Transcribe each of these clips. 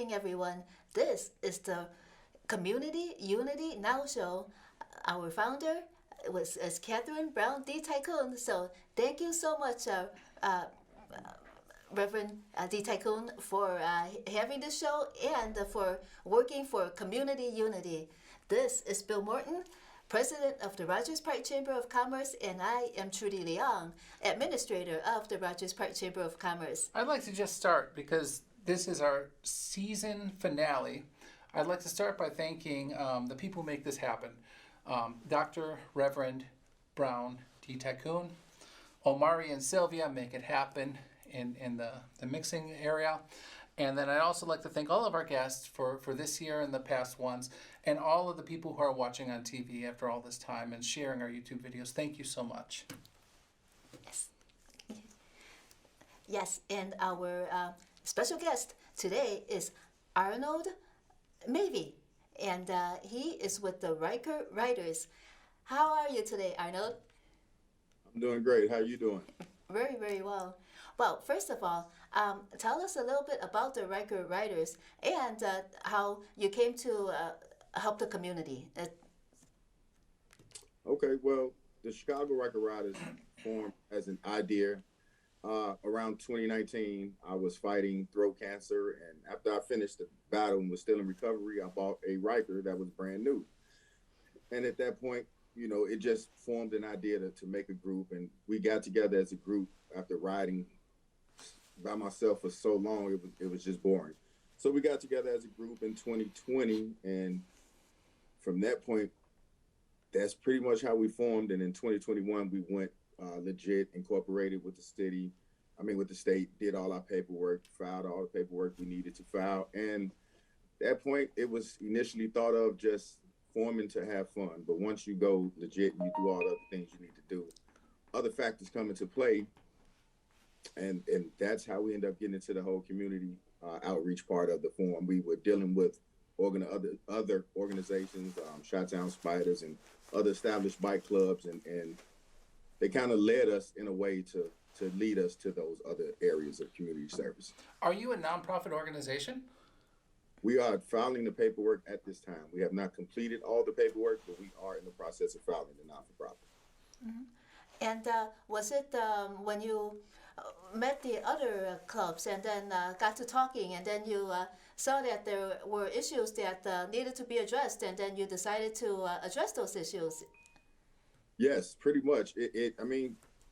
morning, everyone. This is the Community Unity Now Show. Our founder is Catherine Brown D. Tycoon. So thank you so much, Reverend D. Tycoon, for having this show and for working for community unity. This is Bill Morton, President of the Rogers Park Chamber of Commerce, and I am Trudy Leong, Administrator of the Rogers Park Chamber of Commerce. I'd like to just start because this is our season finale. I'd like to start by thanking the people who make this happen. Dr. Reverend Brown D. Tycoon, Omari and Sylvia make it happen in the mixing area. And then I'd also like to thank all of our guests for this year and the past ones, and all of the people who are watching on TV after all this time and sharing our YouTube videos. Thank you so much. Yes. Yes, and our special guest today is Arnold Mavey, and he is with the Ryker Ryders. How are you today, Arnold? I'm doing great. How are you doing? Very, very well. Well, first of all, tell us a little bit about the Ryker Ryders and how you came to help the community. Okay, well, the Chicago Ryker Ryders formed as an idea around 2019. I was fighting throat cancer, and after I finished the battle and was still in recovery, I bought a Ryker that was brand new. And at that point, you know, it just formed an idea to make a group, and we got together as a group after riding by myself for so long. It was just boring. So we got together as a group in 2020, and from that point, that's pretty much how we formed. And in 2021, we went legit, incorporated with the city, with the state, did all our paperwork, filed all the paperwork we needed to file. And at that point, it was initially thought of just forming to have fun. But once you go legit and you do all the other things you need to do, other factors come into play. And that's how we end up getting into the whole community outreach part of the forum. We were dealing with other organizations, Chi-Town Spiders and other established bike clubs, and they kind of led us in a way to lead us to those other areas of community service. Are you a nonprofit organization? We are filing the paperwork at this time. We have not completed all the paperwork, but we are in the process of filing the non-for-profit. Mm-hmm. And was it when you met the other clubs and then got to talking, and then you saw that there were issues that needed to be addressed, and then you decided to address those issues? Yes, pretty much.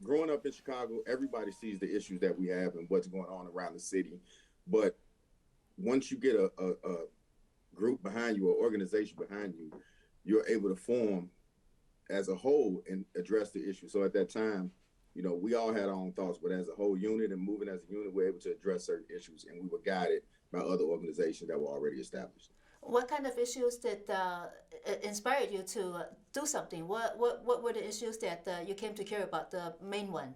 Growing up in Chicago, everybody sees the issues that we have and what's going on around the city. But once you get a group behind you, or organization behind you, you're able to form as a whole and address the issue. So at that time, you know, we all had our own thoughts, but as a whole unit and moving as a unit, we're able to address certain issues, and we were guided by other organizations that were already established. What kind of issues that inspired you to do something? What were the issues that you came to care about, the main one?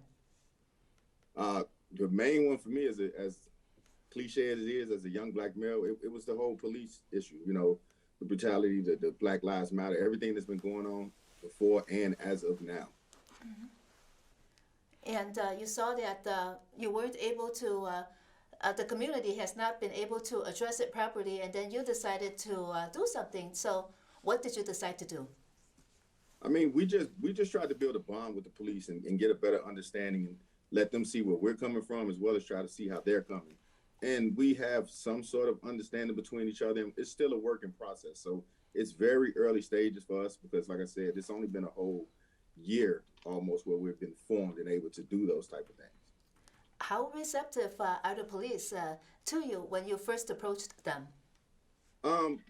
The main one for me is, as cliche as it is, as a young black male, it was the whole police issue, you know, the brutality, the Black Lives Matter, everything that's been going on before and as of now. Mm-hmm. And you saw that you weren't able to, the community has not been able to address it properly, and then you decided to do something. So what did you decide to do? We just tried to build a bond with the police and get a better understanding and let them see where we're coming from, as well as try to see how they're coming. And we have some sort of understanding between each other, and it's still a working process. So it's very early stages for us because, like I said, it's only been a whole year almost where we've been formed and able to do those type of things. How receptive are the police to you when you first approached them?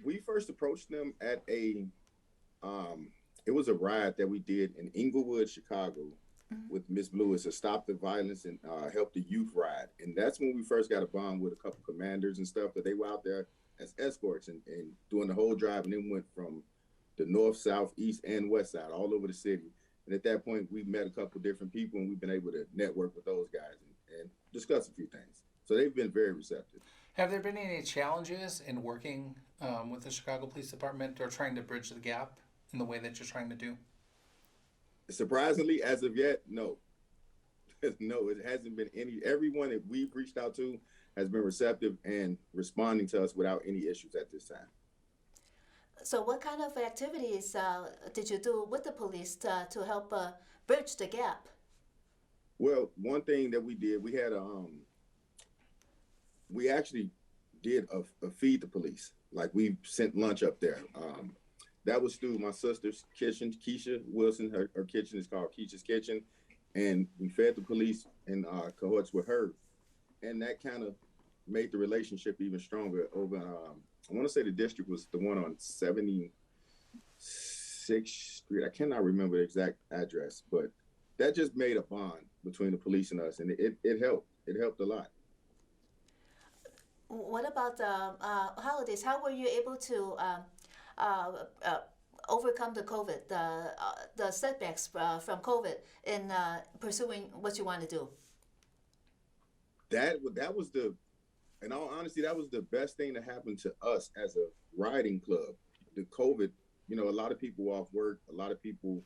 We first approached them at it was a ride that we did in Inglewood, Chicago, mm-hmm. with Miss Lewis to stop the violence and help the youth ride. And that's when we first got a bond with a couple commanders and stuff, but they were out there as escorts and doing the whole drive, and then went from the north, south, east, and west side all over the city. And at that point, we met a couple different people, and we've been able to network with those guys and discuss a few things. So they've been very receptive. Have there been any challenges in working with the Chicago Police Department or trying to bridge the gap in the way that you're trying to do? Surprisingly, as of yet, no. No, it hasn't been any. Everyone that we've reached out to has been receptive and responding to us without any issues at this time. So what kind of activities did you do with the police to help bridge the gap? Well, one thing that we did, we actually did a feed the police. Like we sent lunch up there. That was through my sister's kitchen, Keisha Wilson. Her kitchen is called Keisha's Kitchen. And we fed the police in cohorts with her. And that kind of made the relationship even stronger over, I want to say the district was the one on 76th Street. I cannot remember the exact address, but that just made a bond between the police and us. And it helped. It helped a lot. What about the holidays? How were you able to overcome the COVID, the setbacks from COVID in pursuing what you want to do? That was in all honesty, that was the best thing that happened to us as a riding club. The COVID, a lot of people were off work. A lot of people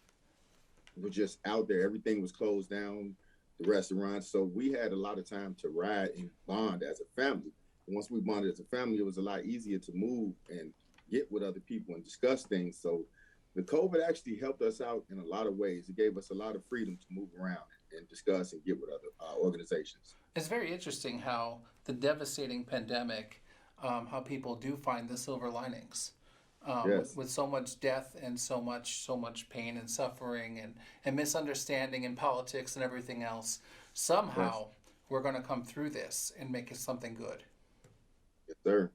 were just out there. Everything was closed down, the restaurants. So we had a lot of time to ride and bond as a family. And once we bonded as a family, it was a lot easier to move and get with other people and discuss things. So the COVID actually helped us out in a lot of ways. It gave us a lot of freedom to move around and discuss and get with other organizations. It's very interesting how the devastating pandemic, how people do find the silver linings. Yes. With so much death and so much pain and suffering and misunderstanding in politics and everything else, somehow Yes. we're going to come through this and make it something good. Yes, sir.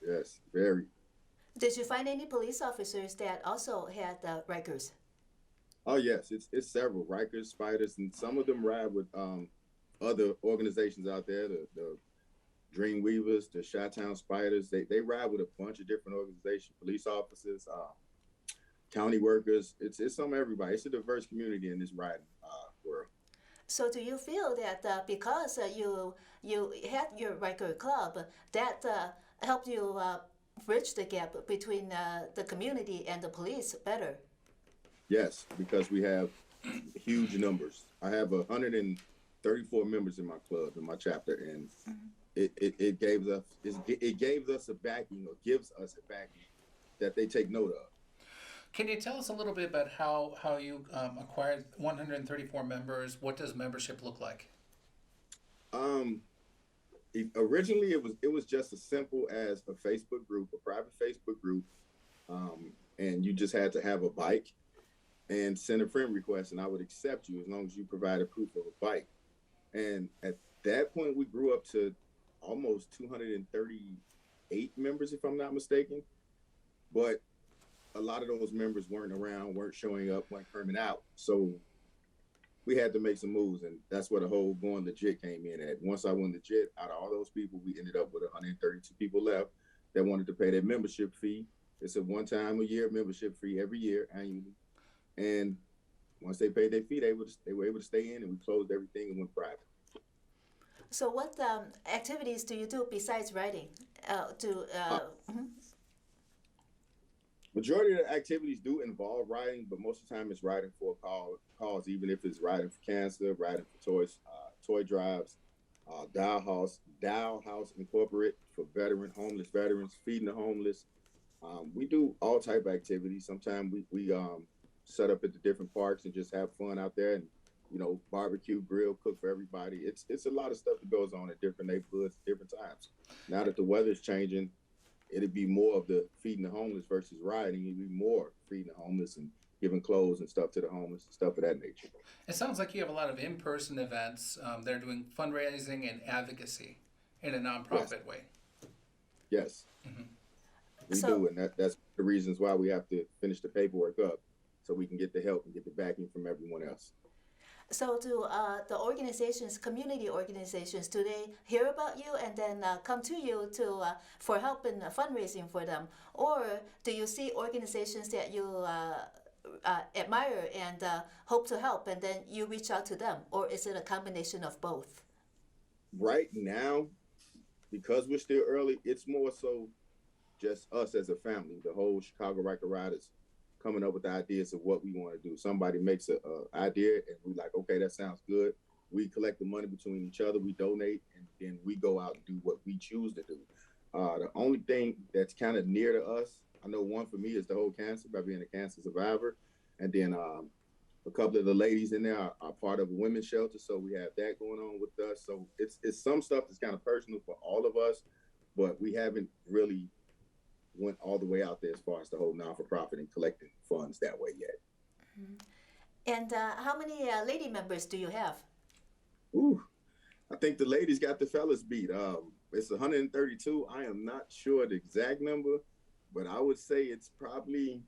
Yes, very. Did you find any police officers that also had Rikers? Oh yes, it's several Rikers, Spiders, and some of them ride with other organizations out there. The Dream Weavers, the Chi-Town Spiders. They ride with a bunch of different organizations, police officers, county workers. It's some everybody. It's a diverse community in this riding world. So do you feel that because you had your Riker Club, that helped you bridge the gap between the community and the police better? Yes, because we have huge numbers. I have 134 members in my club, in my chapter, and it gave us a backing, or gives us a backing that they take note of. Can you tell us a little bit about how you acquired 134 members? What does membership look like? Originally, it was just as simple as a Facebook group, a private Facebook group, and you just had to have a bike and send a friend request, and I would accept you as long as you provided proof of a bike. And at that point, we grew up to almost 238 members, if I'm not mistaken. But a lot of those members weren't around, weren't showing up, weren't coming out. So we had to make some moves, and that's where the whole going legit came in at. Once I went legit, out of all those people, we ended up with 132 people left that wanted to pay their membership fee. It's a one-time a year membership fee every year, annually. And once they paid their fee, they were able to stay in, and we closed everything and went private. So what activities do you do besides writing? Majority of the activities do involve writing, but most of the time it's writing for a cause, even if it's writing for cancer, writing for toys, toy drives, Dial House Incorporate for homeless veterans, feeding the homeless. We do all type of activities. Sometimes we set up at the different parks and just have fun out there, and barbecue, grill, cook for everybody. It's a lot of stuff that goes on at different neighborhoods, different times. Now that the weather's changing, it'd be more of the feeding the homeless versus riding. It'd be more feeding the homeless and giving clothes and stuff to the homeless and stuff of that nature. It sounds like you have a lot of in-person events. They're doing fundraising and advocacy in a nonprofit way. Yes, we do, and that's the reasons why we have to finish the paperwork up so we can get the help and get the backing from everyone else. So do the organizations, community organizations, do they hear about you and then come to you for help in fundraising for them? Or do you see organizations that you admire and hope to help, and then you reach out to them? Or is it a combination of both? Right now, because we're still early, it's more so just us as a family, the whole Chicago Ryker Ryders, coming up with the ideas of what we want to do. Somebody makes an idea, and we're like, okay, that sounds good. We collect the money between each other, we donate, and then we go out and do what we choose to do. The only thing that's kind of near to us, I know one for me is the whole cancer, by being a cancer survivor. And then a couple of the ladies in there are part of a women's shelter, so we have that going on with us. So it's some stuff that's kind of personal for all of us, but we haven't really went all the way out there as far as the whole non-for-profit and collecting funds that way yet. Mm-hmm. And how many lady members do you have? Ooh, I think the ladies got the fellas beat. It's 132. I am not sure the exact number, but I would say it's probably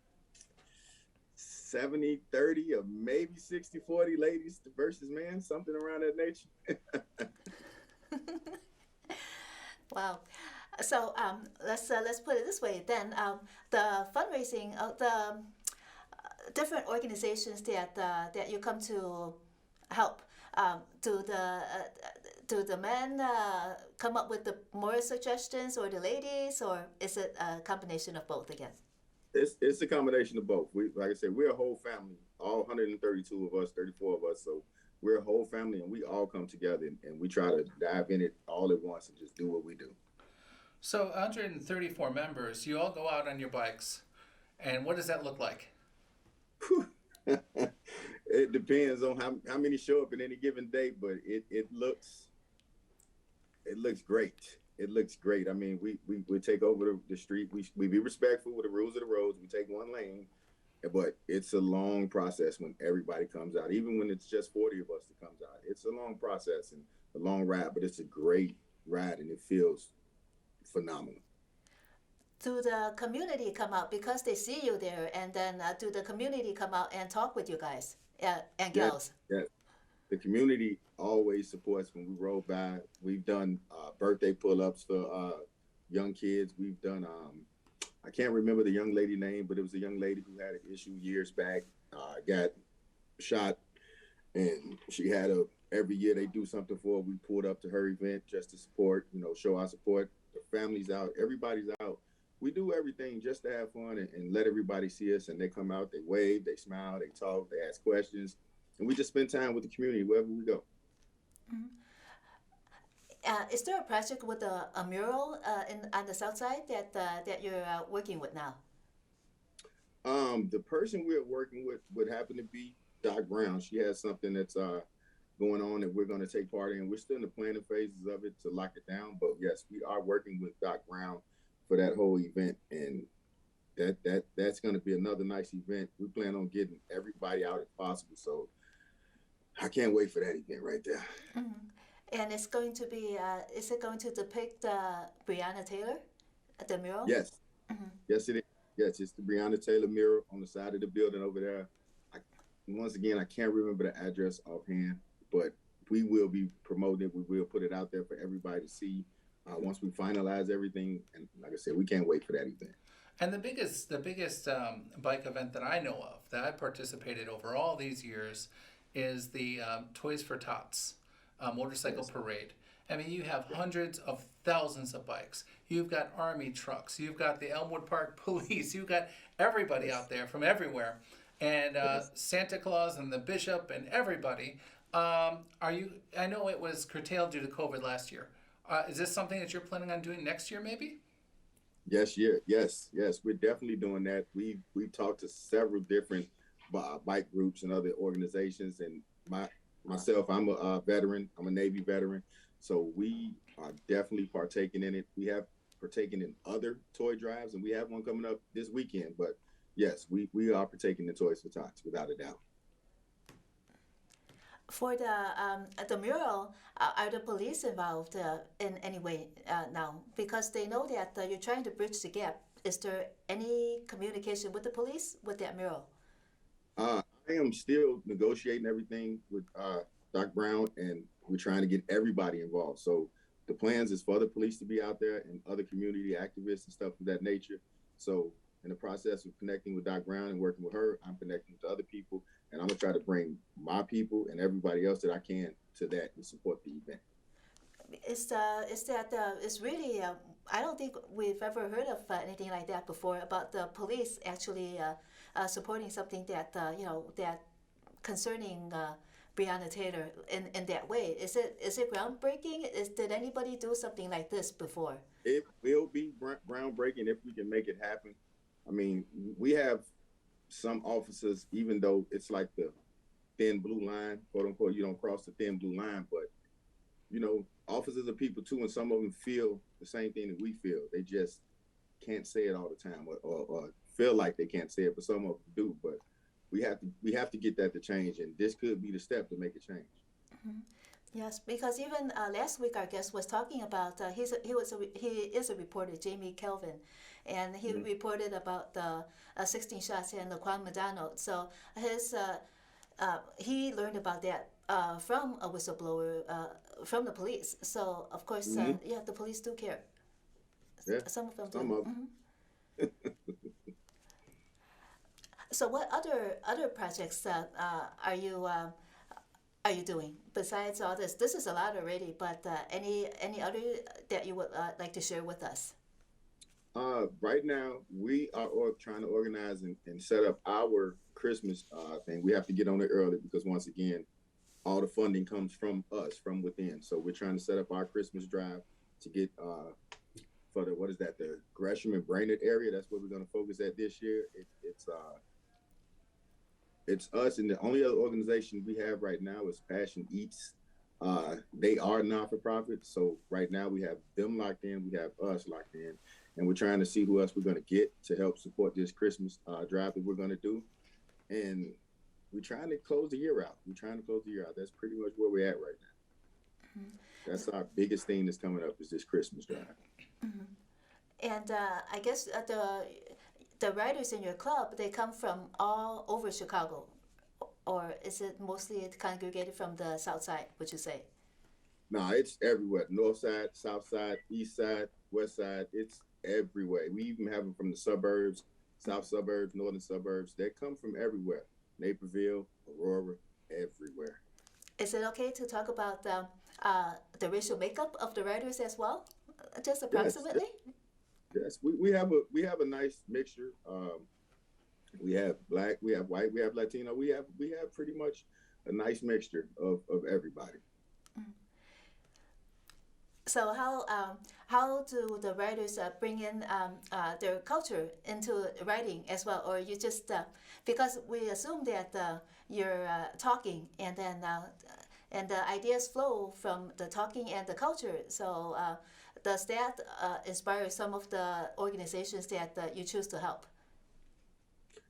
70-30 or maybe 60-40 ladies versus men, something around that nature. Wow. So let's put it this way then. The fundraising of the different organizations that you come to help, do the men come up with the more suggestions, or the ladies, or is it a combination of both again? It's a combination of both. We, like I said, we're a whole family, all 132 of us, 34 of us. So we're a whole family, and we all come together and we try to dive in it all at once and just do what we do. So 134 members, you all go out on your bikes, and what does that look like? It depends on how many show up in any given day, but it looks great. It looks great. I mean, we take over the street. We be respectful with the rules of the roads. We take one lane, but it's a long process when everybody comes out. Even when it's just 40 of us that comes out, it's a long process and a long ride, but it's a great ride and it feels phenomenal. Do the community come out because they see you there, and then do the community come out and talk with you guys and girls? Yeah. The community always supports when we roll by. We've done birthday pull-ups for young kids. We've done, I can't remember the young lady name, but it was a young lady who had an issue years back, got shot, and she had every year they do something for her. We pulled up to her event just to support, show our support. The family's out, everybody's out. We do everything just to have fun and let everybody see us, and they come out, they wave, they smile, they talk, they ask questions. And we just spend time with the community wherever we go. Mm-hmm. Is there a project with a mural on the south side that you're working with now? The person we're working with would happen to be Doc Brown. She has something that's going on that we're going to take part in. We're still in the planning phases of it to lock it down. But yes, we are working with Doc Brown for that whole event, and that's going to be another nice event. We plan on getting everybody out if possible. So I can't wait for that event right there. Mm-hmm. And it's going to be, is it going to depict Breonna Taylor, the mural? Yes. Mm-hmm. Yes, it is. Yes, it's the Breonna Taylor mural on the side of the building over there. Once again, I can't remember the address offhand, but we will be promoting it. We will put it out there for everybody to see once we finalize everything. And like I said, we can't wait for that event. And the biggest bike event that I know of, that I participated over all these years, is the Toys for Tots motorcycle parade. I mean, you have hundreds of thousands of bikes. You've got army trucks. You've got the Elmwood Park Police. You've got everybody out there from everywhere. And Santa Claus and the Bishop and everybody. I know it was curtailed due to COVID last year. Is this something that you're planning on doing next year, maybe? Yes, we're definitely doing that. We've talked to several different bike groups and other organizations, and myself, I'm a veteran. I'm a Navy veteran, so we are definitely partaking in it. We have partaken in other toy drives, and we have one coming up this weekend. But yes, we are partaking in Toys for Tots without a doubt. For the mural, are the police involved in any way now? Because they know that you're trying to bridge the gap. Is there any communication with the police with that mural? I am still negotiating everything with Doc Brown, and we're trying to get everybody involved. So the plans is for the police to be out there and other community activists and stuff of that nature. So in the process of connecting with Doc Brown and working with her, I'm connecting with other people, and I'm gonna try to bring my people and everybody else that I can to that and support the event. It's really I don't think we've ever heard of anything like that before, about the police actually supporting something that that concerning Breonna Taylor in that way. Is it groundbreaking? Did anybody do something like this before? It will be groundbreaking if we can make it happen. I mean, we have some officers, even though it's like the thin blue line, quote unquote, you don't cross the thin blue line, but officers are people too, and some of them feel the same thing that we feel. They just can't say it all the time, or feel like they can't say it, but some of them do. But we have to get that to change, and this could be the step to make it change. Mm-hmm. Yes, because even last week our guest was talking about he is a reporter, Jamie Kelvin, and he Mm-hmm. reported about the 16 shots in Laquan McDonald. So he learned about that from a whistleblower from the police. So of course, Mm-hmm. yeah, the police do care. Yeah, Some of them some do. of them. Mhm. So what other projects are you doing besides all this? This is a lot already, but any other that you would like to share with us? Right now, we are trying to organize and set up our Christmas thing. We have to get on it early because once again, all the funding comes from us, from within. So we're trying to set up our Christmas drive to get for the Gresham and Brainerd area. That's where we're going to focus at this year. It's us, and the only other organization we have right now is Passion Eats. They are non-for-profit, so right now we have them locked in, we have us locked in, and we're trying to see who else we're going to get to help support this Christmas drive that we're going to do. And we're trying to close the year out. That's pretty much where we're at right now. Mm-hmm. That's our biggest thing that's coming up is this Christmas drive. Mm-hmm. And I guess the writers in your club, they come from all over Chicago, or is it mostly congregated from the south side, would you say? No, it's everywhere. North side, south side, east side, west side. It's everywhere. We even have them from the suburbs, south suburbs, northern suburbs. They come from everywhere. Naperville, Aurora, everywhere. Is it okay to talk about the racial makeup of the writers as well, just approximately? Yes. We have a nice mixture. We have black, we have white, we have Latino. We have pretty much a nice mixture of everybody. So how do the writers bring in their culture into writing as well, or you just because we assume that you're talking and then and the ideas flow from the talking and the culture. So does that inspire some of the organizations that you choose to help?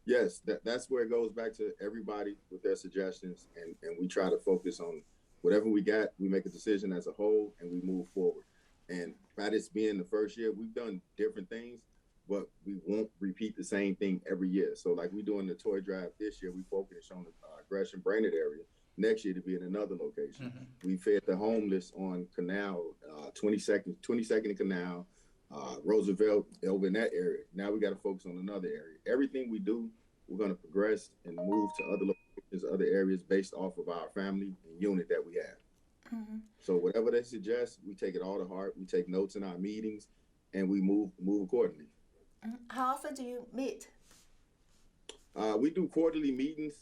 Yes, that's where it goes back to everybody with their suggestions, and we try to focus on whatever we got. We make a decision as a whole, and we move forward. And by this being the first year, we've done different things, but we won't repeat the same thing every year. So like we're doing the toy drive this year, we focus on the Gresham Brainerd area. Next year to be in another location. Mm-hmm. We fed the homeless on Canal, 22nd and Canal, Roosevelt over in that area. Now we got to focus on another area. Everything we do, we're going to progress and move to other locations, other areas based off of our family and unit that we have. Mm-hmm. So whatever they suggest, we take it all to heart. We take notes in our meetings, and we move accordingly. How often do you meet? We do quarterly meetings,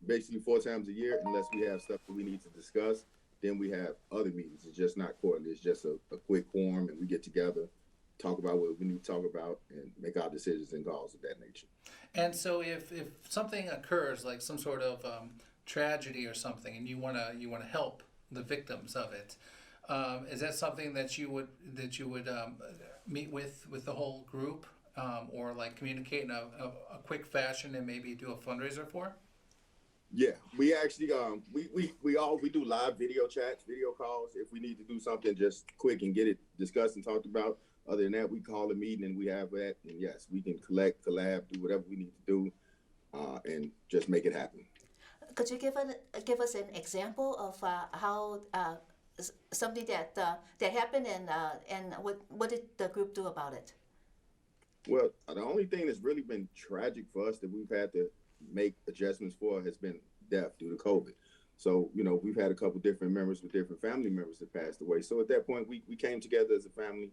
basically 4 times a year, unless we have stuff that we need to discuss. Then we have other meetings. It's just not quarterly. It's just a quick quorum, and we get together, talk about what we need to talk about, and make our decisions and calls of that nature. And so if something occurs, like some sort of tragedy or something, and you wanna help the victims of it, is that something that you would meet with the whole group, or like communicate in a quick fashion and maybe do a fundraiser for? Yeah, we actually we do live video chats, video calls if we need to do something just quick and get it discussed and talked about. Other than that, we call a meeting and we have that, and yes, we can collab, do whatever we need to do, and just make it happen. Could you give us an example of how something that happened and what did the group do about it? Well, the only thing that's really been tragic for us that we've had to make adjustments for has been death due to COVID. So, we've had a couple different members with different family members that passed away. So at that point, we came together as a family,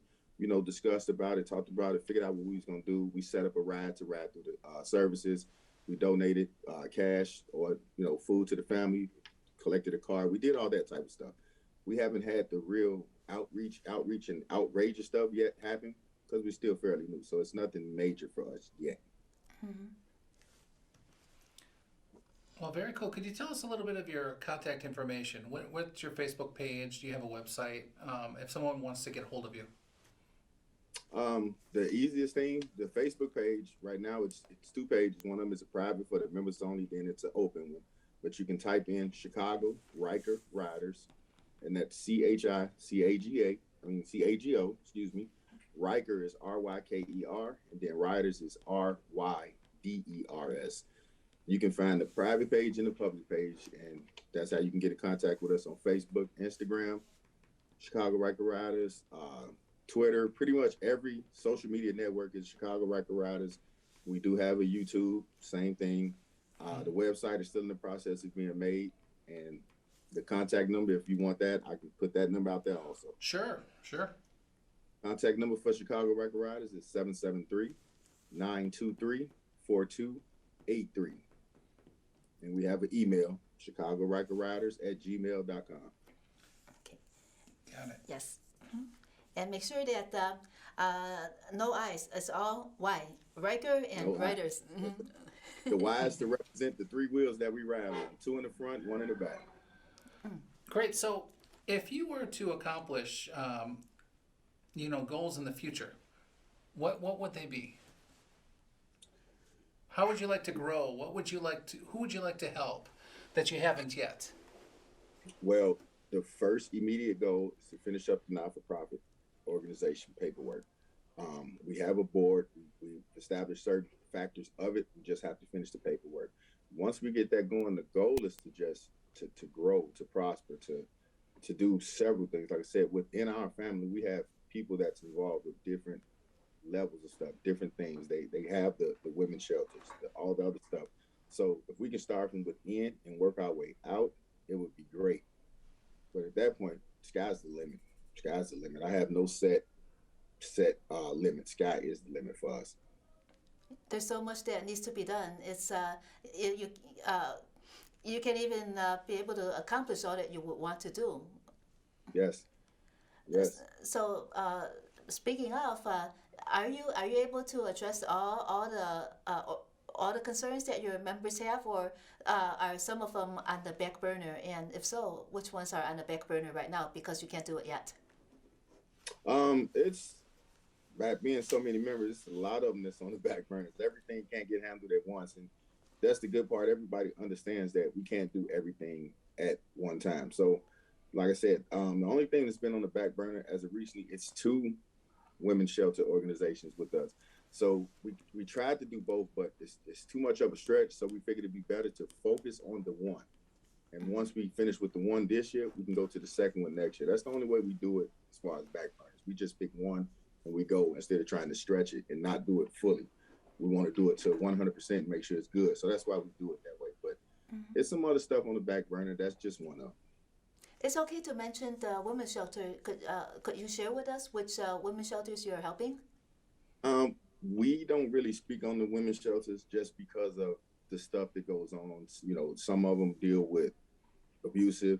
discussed about it, talked about it, figured out what we was going to do. We set up a ride through the services. We donated cash or, food to the family, collected a card. We did all that type of stuff. We haven't had the real outreach and outrageous stuff yet happen because we're still fairly new. So it's nothing major for us yet. Mm-hmm. Well, very cool. Could you tell us a little bit of your contact information? What's your Facebook page? Do you have a website? If someone wants to get hold of you. The easiest thing, the Facebook page right now, it's two pages. One of them is a private for the members only, then it's an open one. But you can type in Chicago Ryker Ryders, and that's CAGO, excuse me. Ryker is RYKER, and then Ryders is RYDERS. You can find the private page and the public page, and that's how you can get in contact with us on Facebook, Instagram, Chicago Ryker Ryders, Twitter. Pretty much every social media network is Chicago Ryker Ryders. We do have a YouTube, same thing. The website is still in the process of being made, and the contact number, if you want that, I can put that number out there also. Sure. Contact number for Chicago Ryker Ryders is 773-923-4283. And we have an email, chicagorykerryders@gmail.com. Okay. Got it. Yes. Mm-hmm. And make sure that no I's. It's all Y. Ryker and No I. Ryders. Mm-hmm. The Y's to represent the three wheels that we ride on. 2 in the front, 1 in the back. Great. So if you were to accomplish, goals in the future, what would they be? How would you like to grow? Who would you like to help that you haven't yet? Well, the first immediate goal is to finish up the not-for-profit organization paperwork. We have a board. We established certain factors of it. We just have to finish the paperwork. Once we get that going, the goal is to just to grow, to prosper, to do several things. Like I said, within our family, we have people that's involved with different levels of stuff, different things. They have the women's shelters, all the other stuff. So if we can start from within and work our way out, it would be great. But at that point, sky's the limit. Sky's the limit. I have no set limit. Sky is the limit for us. There's so much that needs to be done. It's you can even be able to accomplish all that you would want to do. Yes. So speaking of, are you able to address all the concerns that your members have, or are some of them on the back burner? And if so, which ones are on the back burner right now because you can't do it yet? It's by being so many members, it's a lot of them that's on the back burners. Everything can't get handled at once, and that's the good part. Everybody understands that we can't do everything at one time. So, like I said, the only thing that's been on the back burner as of recently, it's 2 women's shelter organizations with us. So we tried to do both, but it's too much of a stretch. So we figured it'd be better to focus on the one. And once we finish with the one this year, we can go to the second one next year. That's the only way we do it as far as back burners. We just pick one and we go instead of trying to stretch it and not do it fully. We want to do it to 100% and make sure it's good. So that's why we do it that way. But there's some other stuff on the back burner. That's just one of them. It's okay to mention the women's shelter. Could you share with us which women's shelters you're helping? We don't really speak on the women's shelters just because of the stuff that goes on. Some of them deal with abusive,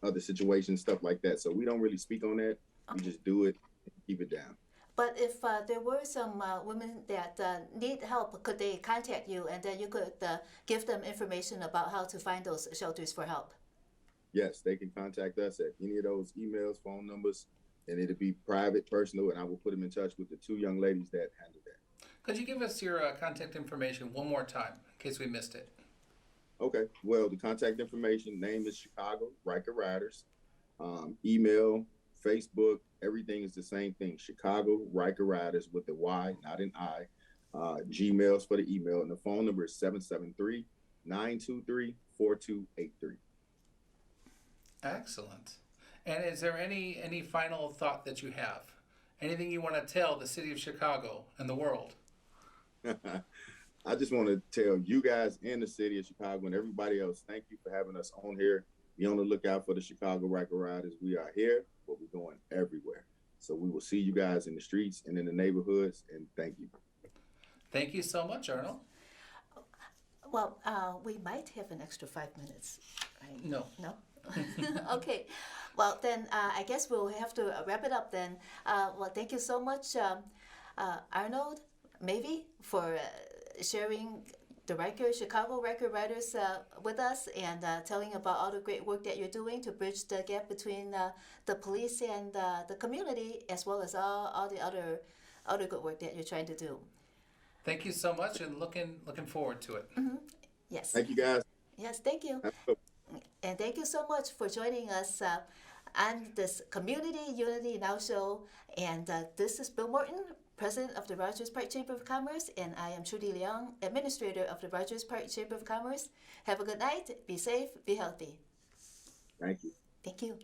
other situations, stuff like that. So we don't really speak on that. Okay. We just do it and keep it down. But if there were some women that need help, could they contact you and then you could give them information about how to find those shelters for help? Yes, they can contact us at any of those emails, phone numbers, and it'll be private, personal, and I will put them in touch with the 2 young ladies that handle that. Could you give us your contact information one more time in case we missed it? Okay. Well, the contact information, name is Chicago Ryker Ryders. Email, Facebook, everything is the same thing. Chicago Ryker Ryders with the Y, not an I. Gmail's for the email, and the phone number is 773-923-4283. Excellent. And is there any final thought that you have? Anything you want to tell the city of Chicago and the world? I just want to tell you guys in the city of Chicago and everybody else, thank you for having us on here. Be on the lookout for the Chicago Ryker Ryders. We are here, but we're going everywhere. So we will see you guys in the streets and in the neighborhoods, and thank you. Thank you so much, Arnold. Well, we might have an extra 5 minutes, right? No. No? Okay. Well, then I guess we'll have to wrap it up then. Well, thank you so much, Arnold Mavey, for sharing the Chicago Ryker Ryders with us and telling about all the great work that you're doing to bridge the gap between the police and the community, as well as all the other good work that you're trying to do. Thank you so much, and looking forward to it. Mm-hmm. Yes. Thank you, guys. Yes, thank you. And thank you so much for joining us on this Community Unity Now show. And this is Bill Morton, President of the Rogers Park Chamber of Commerce, and I am Trudy Leong, Administrator of the Rogers Park Chamber of Commerce. Have a good night, be safe, be healthy. Thank you. Thank you.